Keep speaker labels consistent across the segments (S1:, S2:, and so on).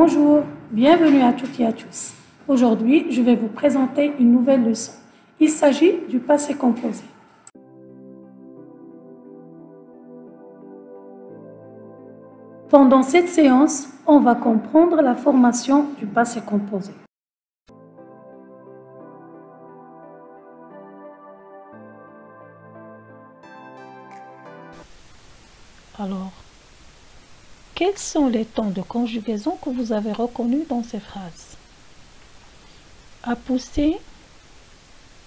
S1: Bonjour, bienvenue à toutes et à tous. Aujourd'hui, je vais vous présenter une nouvelle leçon. Il s'agit du passé composé. Pendant cette séance, on va comprendre la formation du passé composé. Alors, quels sont les temps de conjugaison que vous avez reconnus dans ces phrases? À pousser,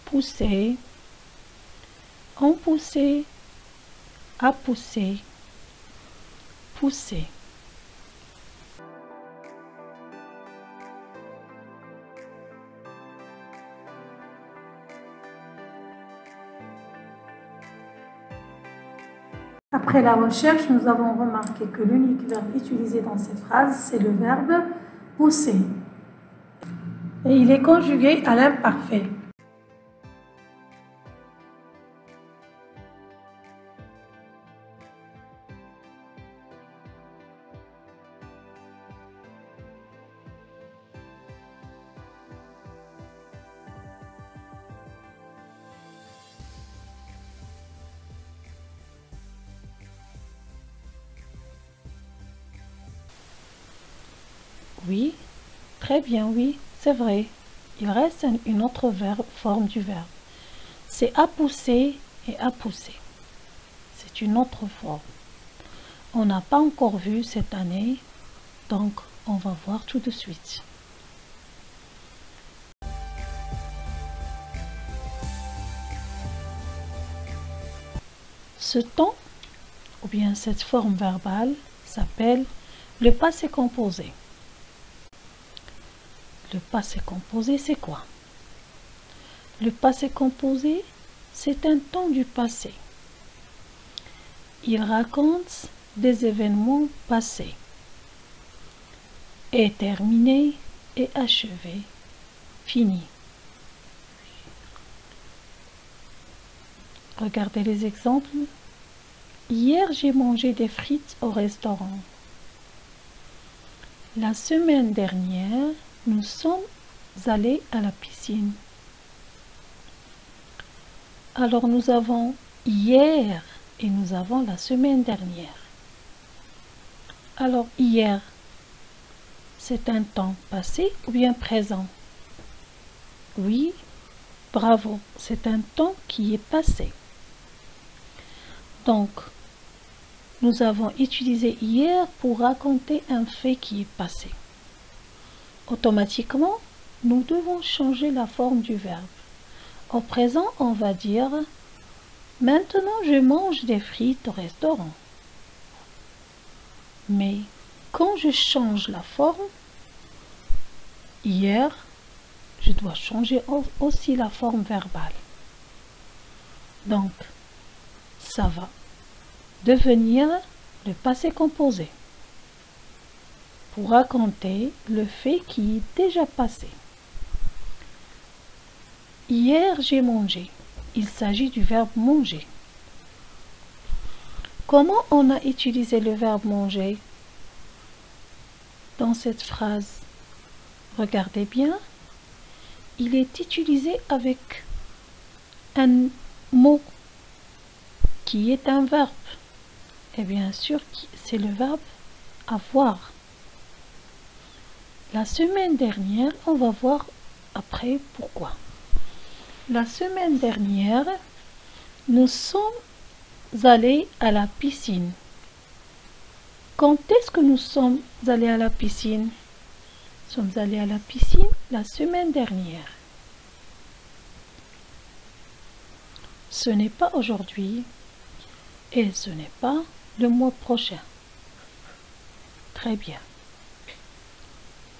S1: pousser, en pousser, à pousser, pousser. Après la recherche, nous avons remarqué que l'unique verbe utilisé dans ces phrases, c'est le verbe pousser. Et il est conjugué à l'imparfait. Oui, très bien, oui, c'est vrai. Il reste une autre forme du verbe. C'est à pousser et à pousser. C'est une autre forme. On n'a pas encore vu cette année, donc on va voir tout de suite. Ce temps, ou bien cette forme verbale, s'appelle le passé composé. Le passé composé, c'est quoi? Le passé composé, c'est un temps du passé. Il raconte des événements passés. Est terminé et achevé, fini. Regardez les exemples. Hier, j'ai mangé des frites au restaurant. La semaine dernière, nous sommes allés à la piscine. Alors nous avons hier et nous avons la semaine dernière. Alors hier, c'est un temps passé ou bien présent? Oui, bravo, c'est un temps qui est passé. Donc, nous avons utilisé hier pour raconter un fait qui est passé. Automatiquement, nous devons changer la forme du verbe. Au présent, on va dire « Maintenant, je mange des frites au restaurant ». Mais quand je change la forme, hier, je dois changer aussi la forme verbale. Donc, ça va devenir le passé composé pour raconter le fait qui est déjà passé. Hier, j'ai mangé. Il s'agit du verbe manger. Comment on a utilisé le verbe manger dans cette phrase? Regardez bien. Il est utilisé avec un mot qui est un verbe. Et bien sûr, c'est le verbe avoir. La semaine dernière, on va voir après pourquoi. La semaine dernière, nous sommes allés à la piscine. Quand est-ce que nous sommes allés à la piscine? Nous sommes allés à la piscine la semaine dernière. Ce n'est pas aujourd'hui et ce n'est pas le mois prochain. Très bien.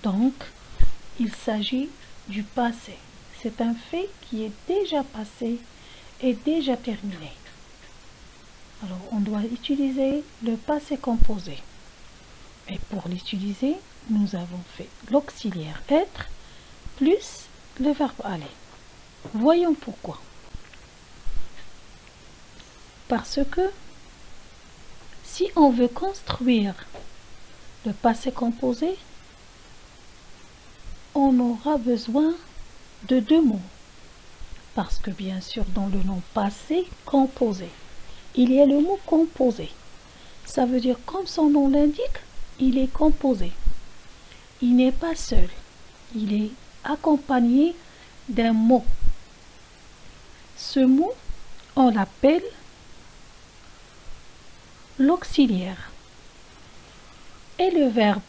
S1: Donc, il s'agit du passé. C'est un fait qui est déjà passé et déjà terminé. Alors, on doit utiliser le passé composé. Et pour l'utiliser, nous avons fait l'auxiliaire être plus le verbe aller. Voyons pourquoi. Parce que si on veut construire le passé composé, on aura besoin de deux mots. Parce que bien sûr, dans le nom passé composé, il y a le mot composé. Ça veut dire, comme son nom l'indique, il est composé. Il n'est pas seul. Il est accompagné d'un mot. Ce mot, on l'appelle l'auxiliaire. Et le verbe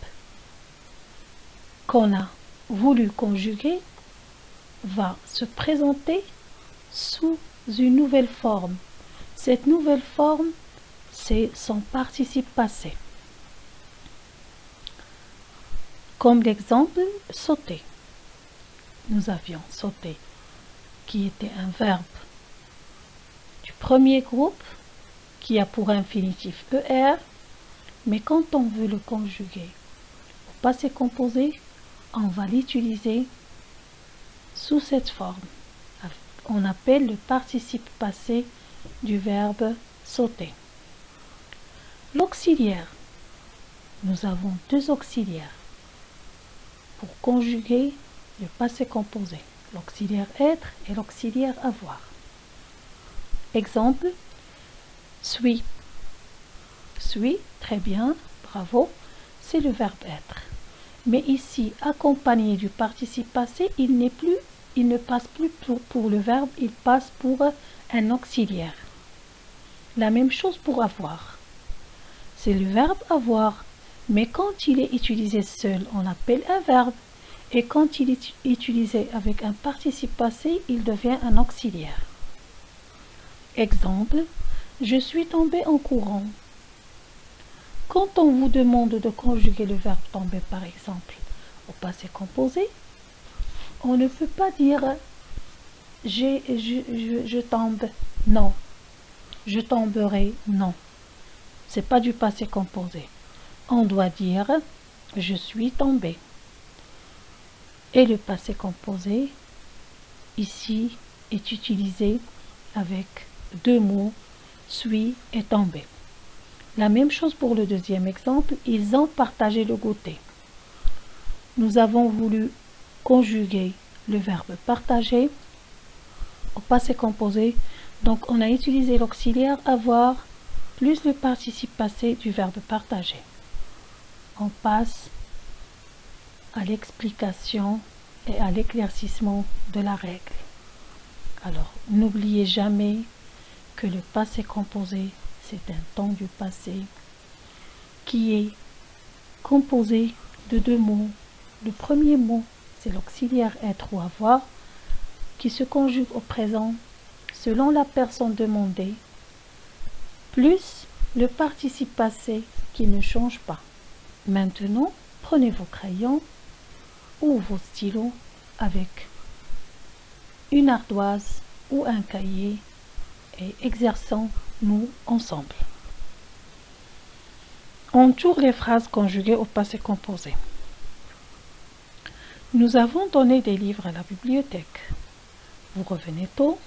S1: qu'on a voulu conjuguer va se présenter sous une nouvelle forme. Cette nouvelle forme, c'est son participe passé. Comme l'exemple sauter. Nous avions sauter, qui était un verbe du premier groupe, qui a pour infinitif ER, mais quand on veut le conjuguer au passé composé, on va l'utiliser sous cette forme. On appelle le participe passé du verbe sauter. L'auxiliaire. Nous avons deux auxiliaires pour conjuguer le passé composé. L'auxiliaire être et l'auxiliaire avoir. Exemple, suis. Suis, très bien, bravo, c'est le verbe être. Mais ici, accompagné du participe passé, il ne passe plus pour le verbe, il passe pour un auxiliaire. La même chose pour avoir. C'est le verbe avoir, mais quand il est utilisé seul, on appelle un verbe. Et quand il est utilisé avec un participe passé, il devient un auxiliaire. Exemple, je suis tombé en courant. Quand on vous demande de conjuguer le verbe tomber, par exemple, au passé composé, on ne peut pas dire je tombe, non. Je tomberai, non. C'est pas du passé composé. On doit dire je suis tombé. Et le passé composé, ici, est utilisé avec deux mots, suis et tombé. La même chose pour le deuxième exemple, ils ont partagé le goûter. Nous avons voulu conjuguer le verbe partager au passé composé, donc on a utilisé l'auxiliaire avoir plus le participe passé du verbe partager. On passe à l'explication et à l'éclaircissement de la règle. Alors, n'oubliez jamais que le passé composé, c'est un temps du passé qui est composé de deux mots. Le premier mot, c'est l'auxiliaire être ou avoir, qui se conjugue au présent selon la personne demandée, plus le participe passé qui ne change pas. Maintenant, prenez vos crayons ou vos stylos avec une ardoise ou un cahier et exerçons-nous ensemble. On tourne les phrases conjuguées au passé composé. Nous avons donné des livres à la bibliothèque. Vous revenez tôt.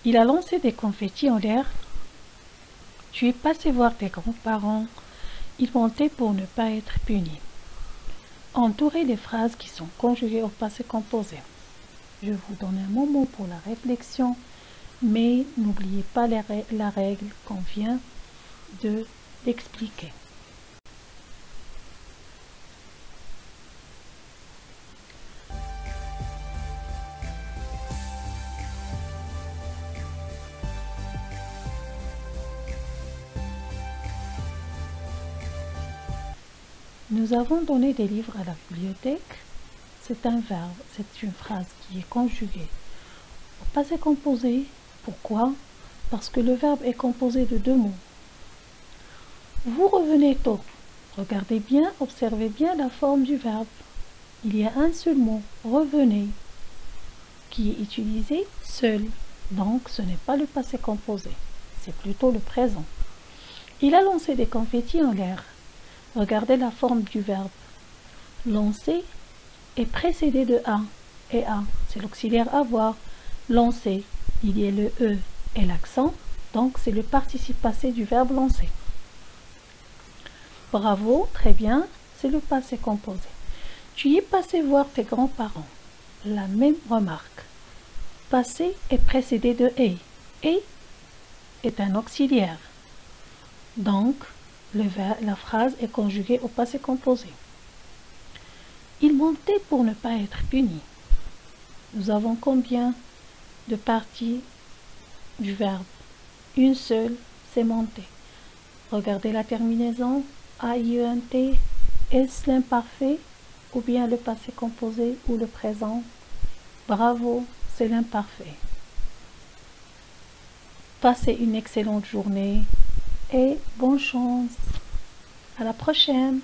S1: Il a lancé des confettis en l'air. Tu es passé voir tes grands-parents. Ils montaient pour ne pas être punis. Entourez les phrases qui sont conjuguées au passé composé. Je vous donne un moment pour la réflexion, mais n'oubliez pas la règle qu'on vient d'expliquer. Nous avons donné des livres à la bibliothèque. C'est un verbe, c'est une phrase qui est conjuguée au passé composé. Pourquoi? Parce que le verbe est composé de deux mots. Vous revenez tôt. Regardez bien, observez bien la forme du verbe. Il y a un seul mot, revenez, qui est utilisé seul. Donc ce n'est pas le passé composé, c'est plutôt le présent. Il a lancé des confettis en l'air. Regardez la forme du verbe. Lancer est précédé de A. Et A, c'est l'auxiliaire avoir. Lancer, il y a le E et l'accent. Donc, c'est le participe passé du verbe lancer. Bravo, très bien, c'est le passé composé. Tu y es passé voir tes grands-parents. La même remarque. Passé est précédé de est. Et est un auxiliaire. Donc, la phrase est conjuguée au passé composé. Il montait pour ne pas être puni. Nous avons combien de parties du verbe? Une seule, c'est monter. Regardez la terminaison A-I-E-N-T. Est-ce l'imparfait ou bien le passé composé ou le présent? Bravo, c'est l'imparfait. Passez une excellente journée et bonne chance. À la prochaine.